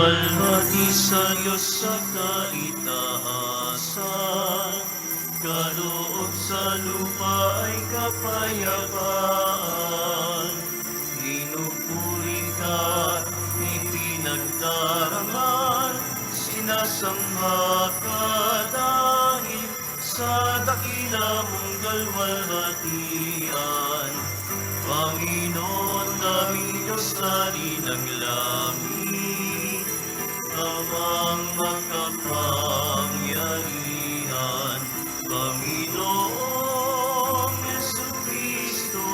Luwalhati sa Diyos sa kaitaasan, kaloob sa lupa ay kapayapaan. Pinupuri ka, ipinagdarangal, sinasamba ka dahil sa dakila mong kalwalhatian. Panginoon naming Diyos na ng langit, Amang makapangyarihan, Panginoong Jesucristo,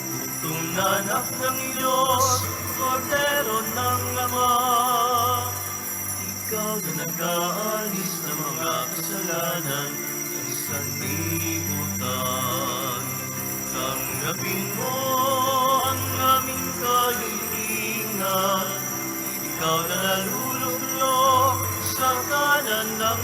butong na anak ng Diyos, Kordero ng Ama. Ikaw na nag-aalis ng mga kasalanan ng sanlibutan. Tanggapin mo ang aming kahilingan, ikaw na naluluklok sa kanan ng